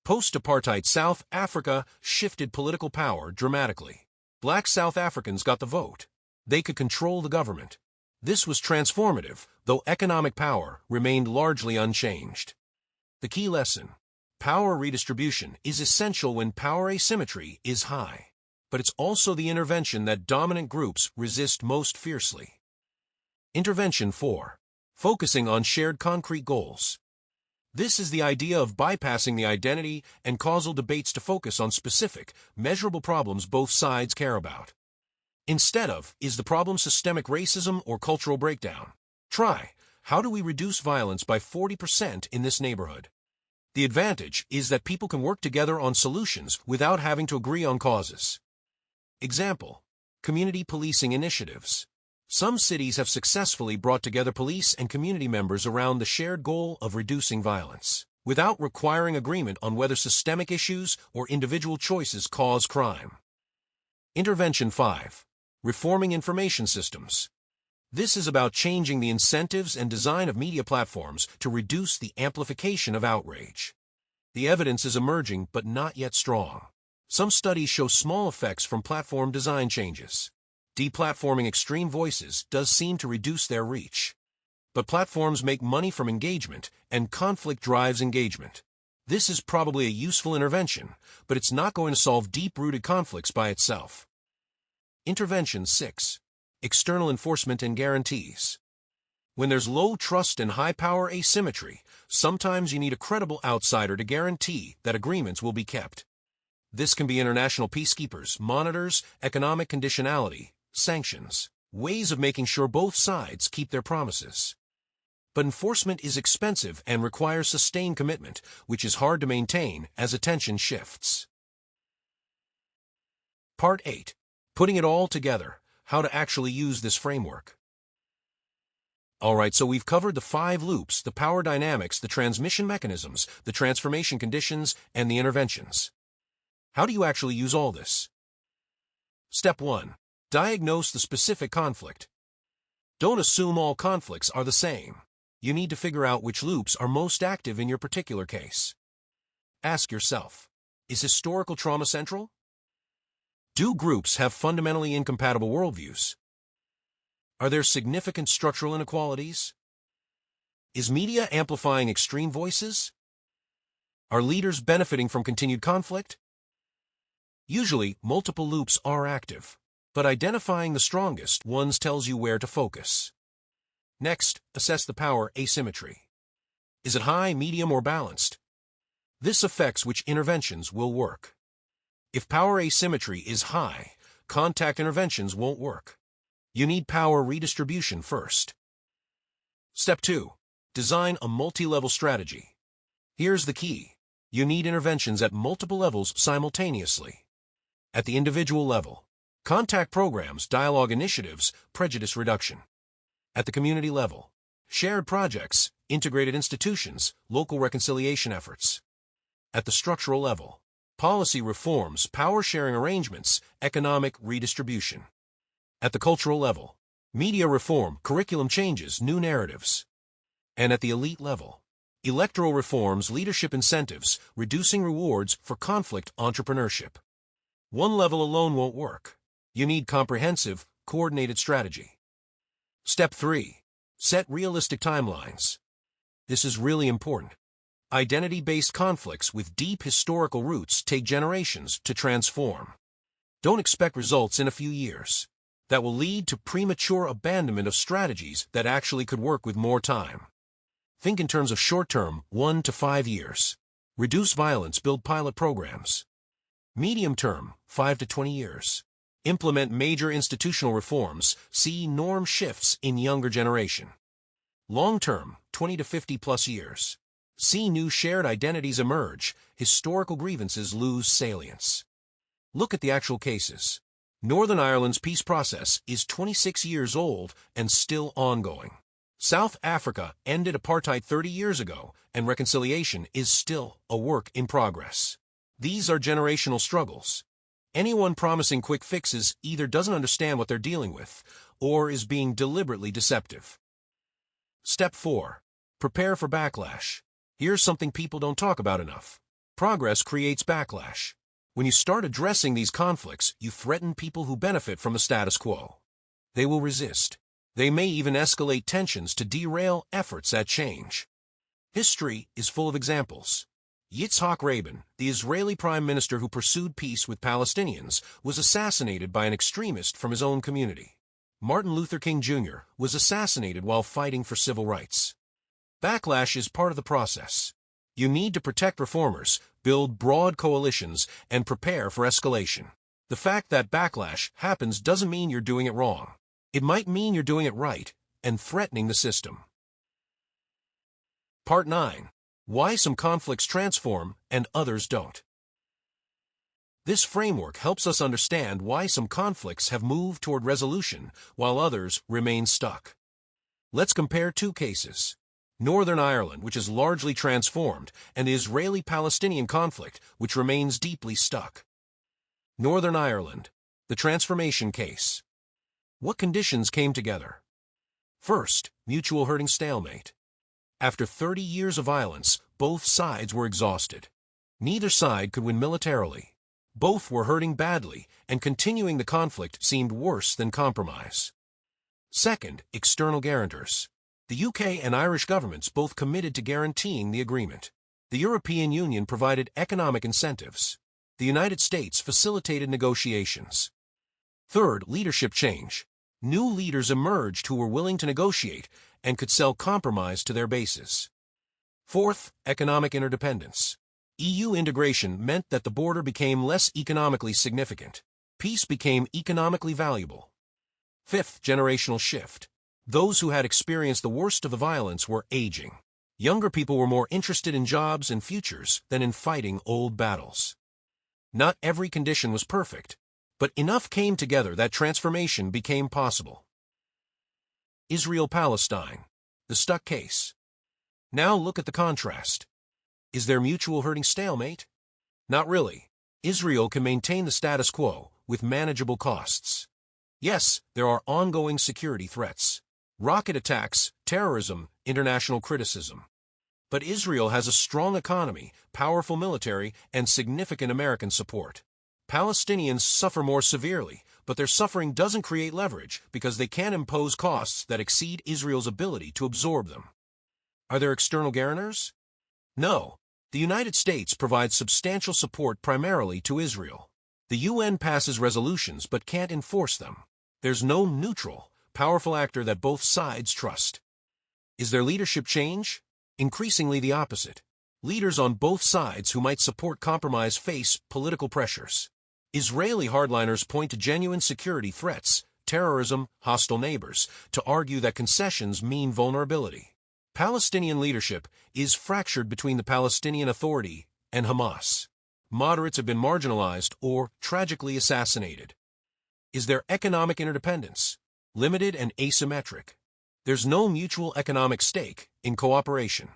Post-apartheid South Africa shifted political power dramatically. Black South Africans got the vote. They could control the government. This was transformative, though economic power remained largely unchanged. The key lesson: power redistribution is essential when power asymmetry is high. but it's also the intervention that dominant groups resist most fiercely. Intervention 4. Focusing on shared concrete goals. This is the idea of bypassing the identity and causal debates to focus on specific, measurable problems both sides care about. Instead of, is the problem systemic racism or cultural breakdown? Try, how do we reduce violence by 40% in this neighborhood? The advantage is that people can work together on solutions without having to agree on causes. Example: community policing initiatives. Some cities have successfully brought together police and community members around the shared goal of reducing violence, without requiring agreement on whether systemic issues or individual choices cause crime. Intervention 5. Reforming information systems. This is about changing the incentives and design of media platforms to reduce the amplification of outrage. The evidence is emerging but not yet strong. Some studies show small effects from platform design changes. Deplatforming extreme voices does seem to reduce their reach. But platforms make money from engagement, and conflict drives engagement. This is probably a useful intervention, but it's not going to solve deep-rooted conflicts by itself. Intervention 6. External enforcement and guarantees. When there's low trust and high-power asymmetry, sometimes you need a credible outsider to guarantee that agreements will be kept. This can be international peacekeepers, monitors, economic conditionality, sanctions, ways of making sure both sides keep their promises. But enforcement is expensive and requires sustained commitment, which is hard to maintain as attention shifts. Part 8. Putting it all together. How to actually use this framework. Alright, so we've covered the 5 loops, the power dynamics, the transmission mechanisms, the transformation conditions, and the interventions. How do you actually use all this? Step 1. Diagnose the specific conflict. Don't assume all conflicts are the same. You need to figure out which loops are most active in your particular case. Ask yourself, is historical trauma central? Do groups have fundamentally incompatible worldviews? Are there significant structural inequalities? Is media amplifying extreme voices? Are leaders benefiting from continued conflict? Usually, multiple loops are active, but identifying the strongest ones tells you where to focus. Next, assess the power asymmetry. Is it high, medium, or balanced? This affects which interventions will work. If power asymmetry is high, contact interventions won't work. You need power redistribution first. Step 2. Design a multi-level strategy. Here's the key. You need interventions at multiple levels simultaneously. At the individual level, contact programs, dialogue initiatives, prejudice reduction. At the community level, shared projects, integrated institutions, local reconciliation efforts. At the structural level, policy reforms, power-sharing arrangements, economic redistribution. At the cultural level, media reform, curriculum changes, new narratives. And at the elite level, electoral reforms, leadership incentives, reducing rewards for conflict entrepreneurship. One level alone won't work. You need comprehensive, coordinated strategy. Step 3. Set realistic timelines. This is really important. Identity-based conflicts with deep historical roots take generations to transform. Don't expect results in a few years. That will lead to premature abandonment of strategies that actually could work with more time. Think in terms of short-term, 1 to 5 years. Reduce violence, build pilot programs. Medium-term, 5 to 20 years. Implement major institutional reforms, see norm shifts in younger generation. Long-term, 20 to 50 plus years. See new shared identities emerge, historical grievances lose salience. Look at the actual cases. Northern Ireland's peace process is 26 years old and still ongoing. South Africa ended apartheid 30 years ago, and reconciliation is still a work in progress. These are generational struggles. Anyone promising quick fixes either doesn't understand what they're dealing with, or is being deliberately deceptive. Step 4. Prepare for backlash. Here's something people don't talk about enough. Progress creates backlash. When you start addressing these conflicts, you threaten people who benefit from the status quo. They will resist. They may even escalate tensions to derail efforts at change. History is full of examples. Yitzhak Rabin, the Israeli prime minister who pursued peace with Palestinians, was assassinated by an extremist from his own community. Martin Luther King Jr. was assassinated while fighting for civil rights. Backlash is part of the process. You need to protect reformers, build broad coalitions, and prepare for escalation. The fact that backlash happens doesn't mean you're doing it wrong. It might mean you're doing it right and threatening the system. Part 9. Why some conflicts transform and others don't. This framework helps us understand why some conflicts have moved toward resolution while others remain stuck. Let's compare two cases. Northern Ireland, which is largely transformed, and the Israeli-Palestinian conflict, which remains deeply stuck. Northern Ireland, the transformation case. What conditions came together? First, mutual hurting stalemate. After 30 years of violence, both sides were exhausted. Neither side could win militarily. Both were hurting badly, and continuing the conflict seemed worse than compromise. Second, external guarantors. The UK and Irish governments both committed to guaranteeing the agreement. The European Union provided economic incentives. The United States facilitated negotiations. Third, leadership change. New leaders emerged who were willing to negotiate and could sell compromise to their bases. Fourth, economic interdependence. EU integration meant that the border became less economically significant. Peace became economically valuable. Fifth, generational shift. Those who had experienced the worst of the violence were aging. Younger people were more interested in jobs and futures than in fighting old battles. Not every condition was perfect, but enough came together that transformation became possible. Israel-Palestine, the stuck case. Now look at the contrast. Is there mutual hurting stalemate? Not really. Israel can maintain the status quo with manageable costs. Yes, there are ongoing security threats. Rocket attacks, terrorism, international criticism. But Israel has a strong economy, powerful military, and significant American support. Palestinians suffer more severely, but their suffering doesn't create leverage because they can't impose costs that exceed Israel's ability to absorb them. Are there external guarantors? No. The United States provides substantial support primarily to Israel. The UN passes resolutions but can't enforce them. There's no neutral, powerful actor that both sides trust. Is there leadership change? Increasingly the opposite. Leaders on both sides who might support compromise face political pressures. Israeli hardliners point to genuine security threats, terrorism, hostile neighbors, to argue that concessions mean vulnerability. Palestinian leadership is fractured between the Palestinian Authority and Hamas. Moderates have been marginalized or tragically assassinated. Is there economic interdependence? Limited and asymmetric. There's no mutual economic stake in cooperation.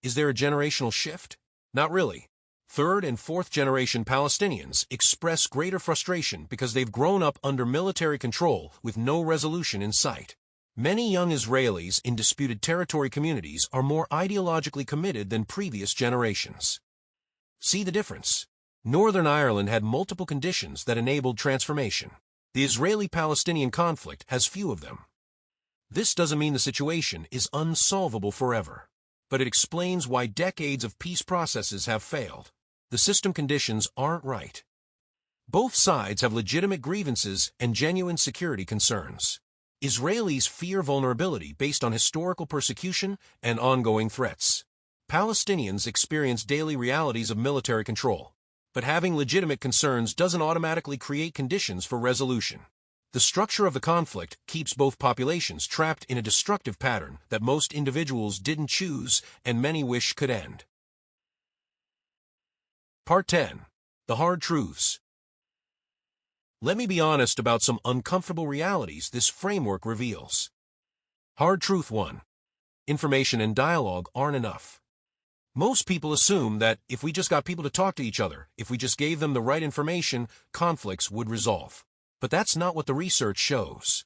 Is there a generational shift? Not really. Third and fourth generation Palestinians express greater frustration because they've grown up under military control with no resolution in sight. Many young Israelis in disputed territory communities are more ideologically committed than previous generations. See the difference? Northern Ireland had multiple conditions that enabled transformation. The Israeli-Palestinian conflict has few of them. This doesn't mean the situation is unsolvable forever, but it explains why decades of peace processes have failed. The system conditions aren't right. Both sides have legitimate grievances and genuine security concerns. Israelis fear vulnerability based on historical persecution and ongoing threats. Palestinians experience daily realities of military control, but having legitimate concerns doesn't automatically create conditions for resolution. The structure of the conflict keeps both populations trapped in a destructive pattern that most individuals didn't choose and many wish could end. Part 10. The Hard Truths. Let me be honest about some uncomfortable realities this framework reveals. Hard Truth 1. Information and dialogue aren't enough. Most people assume that if we just got people to talk to each other, if we just gave them the right information, conflicts would resolve. But that's not what the research shows.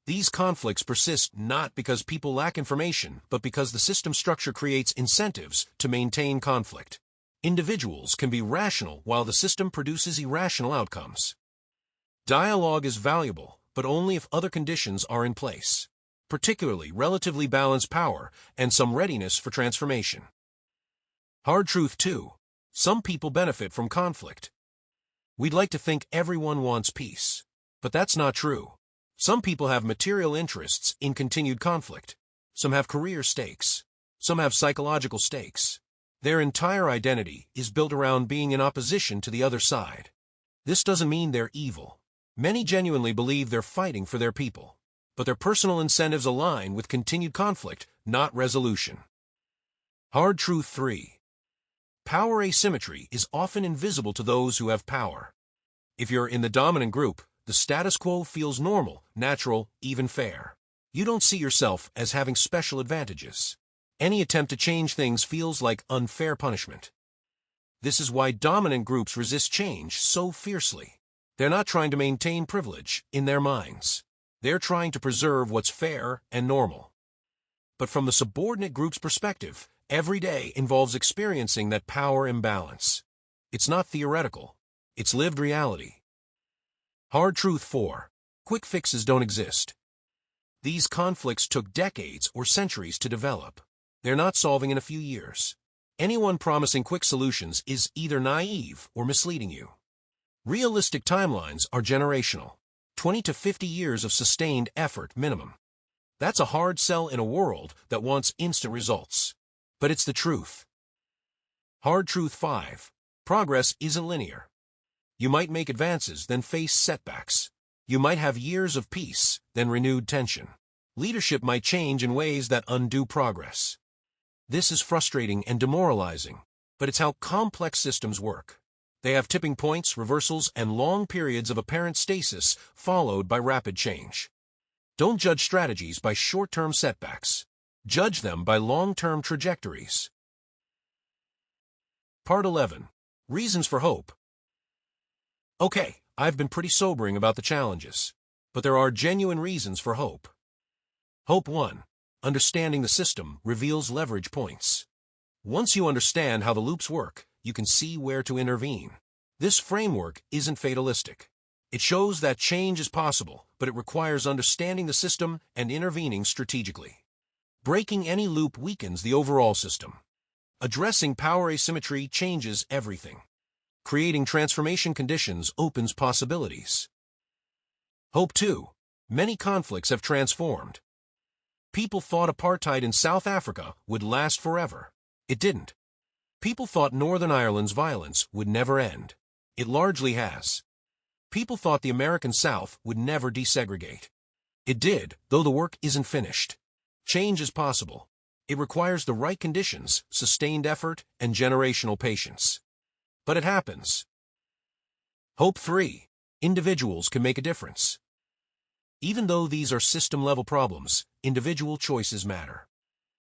These conflicts persist not because people lack information, but because the system structure creates incentives to maintain conflict. Individuals can be rational while the system produces irrational outcomes. Dialogue is valuable, but only if other conditions are in place, particularly relatively balanced power and some readiness for transformation. Hard truth 2. Some people benefit from conflict. We'd like to think everyone wants peace. But that's not true. Some people have material interests in continued conflict. Some have career stakes. Some have psychological stakes. Their entire identity is built around being in opposition to the other side. This doesn't mean they're evil. Many genuinely believe they're fighting for their people. But their personal incentives align with continued conflict, not resolution. Hard truth 3. Power asymmetry is often invisible to those who have power. If you're in the dominant group, the status quo feels normal, natural, even fair. You don't see yourself as having special advantages. Any attempt to change things feels like unfair punishment. This is why dominant groups resist change so fiercely. They're not trying to maintain privilege in their minds. They're trying to preserve what's fair and normal. But from the subordinate group's perspective, every day involves experiencing that power imbalance. It's not theoretical. It's lived reality. Hard truth 4. Quick fixes don't exist. These conflicts took decades or centuries to develop. They're not solving in a few years. Anyone promising quick solutions is either naive or misleading you. Realistic timelines are generational. 20 to 50 years of sustained effort minimum. That's a hard sell in a world that wants instant results. But it's the truth. Hard truth 5. Progress isn't linear. You might make advances, then face setbacks. You might have years of peace, then renewed tension. Leadership might change in ways that undo progress. This is frustrating and demoralizing, but it's how complex systems work. They have tipping points, reversals, and long periods of apparent stasis followed by rapid change. Don't judge strategies by short-term setbacks. Judge them by long-term trajectories. Part 11. Reasons for hope. Okay, I've been pretty sobering about the challenges, but there are genuine reasons for hope. Hope 1. Understanding the system reveals leverage points. Once you understand how the loops work, you can see where to intervene. This framework isn't fatalistic. It shows that change is possible, but it requires understanding the system and intervening strategically. Breaking any loop weakens the overall system. Addressing power asymmetry changes everything. Creating transformation conditions opens possibilities. Hope 2. Many conflicts have transformed. People thought apartheid in South Africa would last forever. It didn't. People thought Northern Ireland's violence would never end. It largely has. People thought the American South would never desegregate. It did, though the work isn't finished. Change is possible. It requires the right conditions, sustained effort, and generational patience. But it happens. Hope 3. Individuals can make a difference. Even though these are system-level problems, individual choices matter.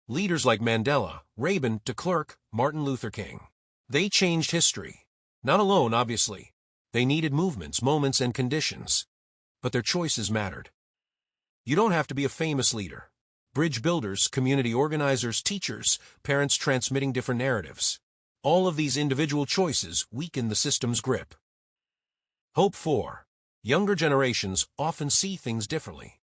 Leaders like Mandela, Rabin, de Klerk, Martin Luther King. They changed history. Not alone, obviously. They needed movements, moments, and conditions. But their choices mattered. You don't have to be a famous leader. Bridge builders, community organizers, teachers, parents transmitting different narratives. All of these individual choices weaken the system's grip. Hope 4. Younger generations often see things differently.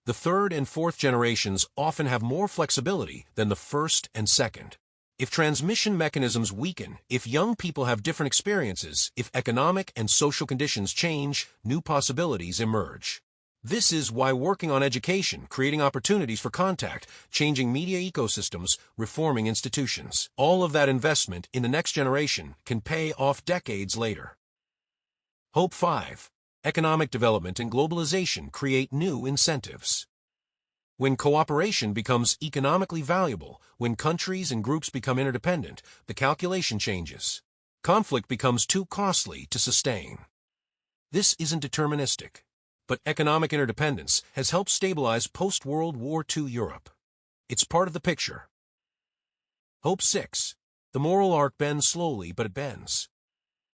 The third and fourth generations often have more flexibility than the first and second. If transmission mechanisms weaken, if young people have different experiences, if economic and social conditions change, new possibilities emerge. This is why working on education, creating opportunities for contact, changing media ecosystems, reforming institutions, all of that investment in the next generation can pay off decades later. Hope 5. Economic development and globalization create new incentives. When cooperation becomes economically valuable, when countries and groups become interdependent, the calculation changes. Conflict becomes too costly to sustain. This isn't deterministic. But economic interdependence has helped stabilize post-World War II Europe. It's part of the picture. Hope 6. The moral arc bends slowly, but it bends.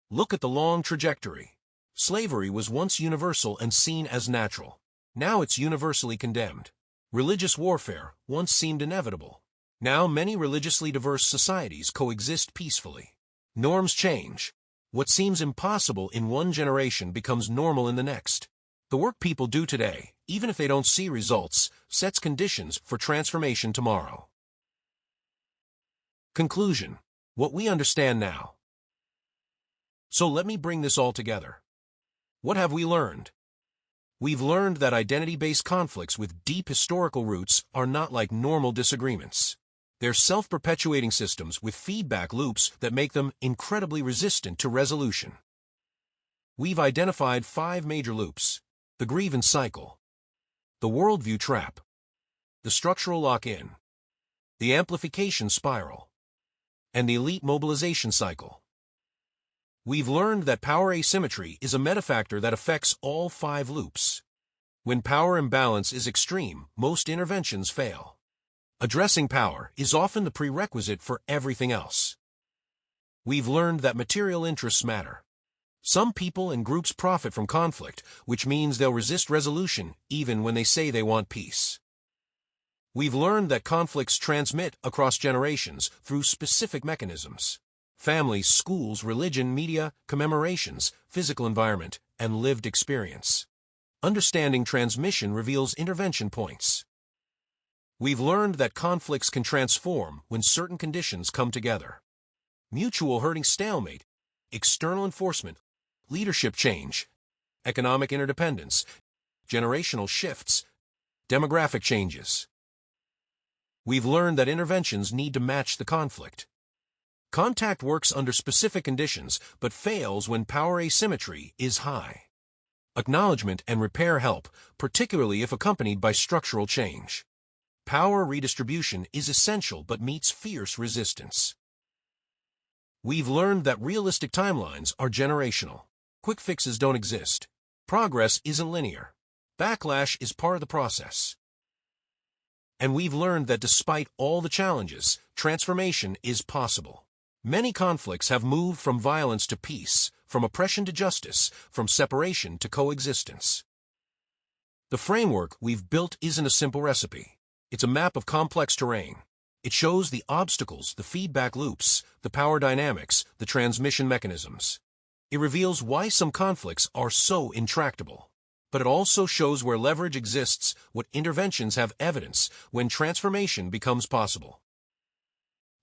Look at the long trajectory. Slavery was once universal and seen as natural. Now it's universally condemned. Religious warfare once seemed inevitable. Now many religiously diverse societies coexist peacefully. Norms change. What seems impossible in one generation becomes normal in the next. The work people do today, even if they don't see results, sets conditions for transformation tomorrow. Conclusion. What we understand now. So let me bring this all together. What have we learned? We've learned that identity-based conflicts with deep historical roots are not like normal disagreements. They're self-perpetuating systems with feedback loops that make them incredibly resistant to resolution. We've identified 5 major loops: the grievance cycle, the worldview trap, the structural lock-in, the amplification spiral, and the elite mobilization cycle. We've learned that power asymmetry is a metafactor that affects all 5 loops. When power imbalance is extreme, most interventions fail. Addressing power is often the prerequisite for everything else. We've learned that material interests matter. Some people and groups profit from conflict, which means they'll resist resolution even when they say they want peace. We've learned that conflicts transmit across generations through specific mechanisms: families, schools, religion, media, commemorations, physical environment, and lived experience. Understanding transmission reveals intervention points. We've learned that conflicts can transform when certain conditions come together: mutual hurting stalemate, external enforcement, leadership change, economic interdependence, generational shifts, demographic changes. We've learned that interventions need to match the conflict. Contact works under specific conditions, but fails when power asymmetry is high. Acknowledgement and repair help, particularly if accompanied by structural change. Power redistribution is essential but meets fierce resistance. We've learned that realistic timelines are generational. Quick fixes don't exist. Progress isn't linear. Backlash is part of the process. And we've learned that despite all the challenges, transformation is possible. Many conflicts have moved from violence to peace, from oppression to justice, from separation to coexistence. The framework we've built isn't a simple recipe. It's a map of complex terrain. It shows the obstacles, the feedback loops, the power dynamics, the transmission mechanisms. It reveals why some conflicts are so intractable. But it also shows where leverage exists, what interventions have evidence, when transformation becomes possible.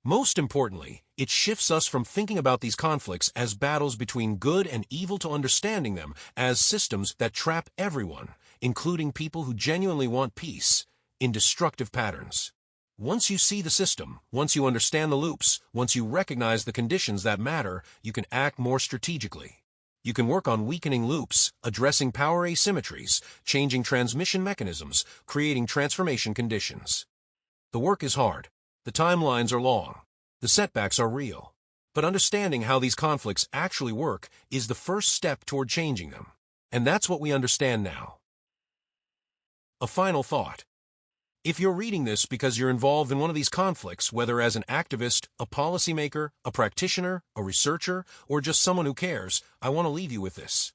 Most importantly, it shifts us from thinking about these conflicts as battles between good and evil to understanding them as systems that trap everyone, including people who genuinely want peace, in destructive patterns. Once you see the system, once you understand the loops, once you recognize the conditions that matter, you can act more strategically. You can work on weakening loops, addressing power asymmetries, changing transmission mechanisms, creating transformation conditions. The work is hard. The timelines are long. The setbacks are real. But understanding how these conflicts actually work is the first step toward changing them. And that's what we understand now. A final thought. If you're reading this because you're involved in one of these conflicts, whether as an activist, a policymaker, a practitioner, a researcher, or just someone who cares, I want to leave you with this.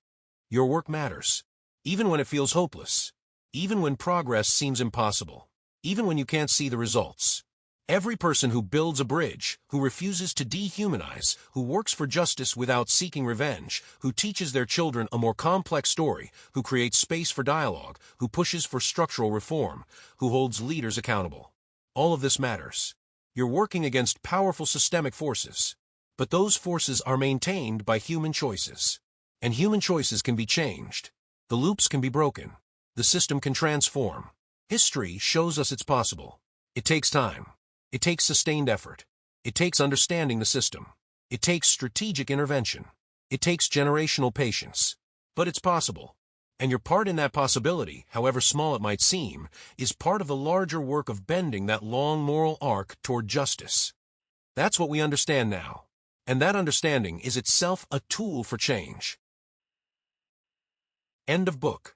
Your work matters. Even when it feels hopeless. Even when progress seems impossible. Even when you can't see the results. Every person who builds a bridge, who refuses to dehumanize, who works for justice without seeking revenge, who teaches their children a more complex story, who creates space for dialogue, who pushes for structural reform, who holds leaders accountable. All of this matters. You're working against powerful systemic forces. But those forces are maintained by human choices. And human choices can be changed. The loops can be broken. The system can transform. History shows us it's possible. It takes time. It takes sustained effort. It takes understanding the system. It takes strategic intervention. It takes generational patience. But it's possible. And your part in that possibility, however small it might seem, is part of the larger work of bending that long moral arc toward justice. That's what we understand now. And that understanding is itself a tool for change. End of book.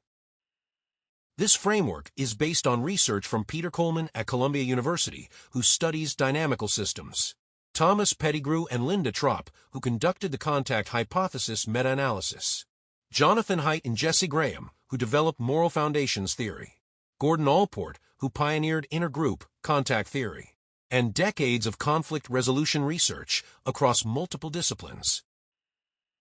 This framework is based on research from Peter Coleman at Columbia University, who studies dynamical systems, Thomas Pettigrew and Linda Tropp, who conducted the contact hypothesis meta-analysis, Jonathan Haidt and Jesse Graham, who developed moral foundations theory, Gordon Allport, who pioneered intergroup contact theory, and decades of conflict resolution research across multiple disciplines.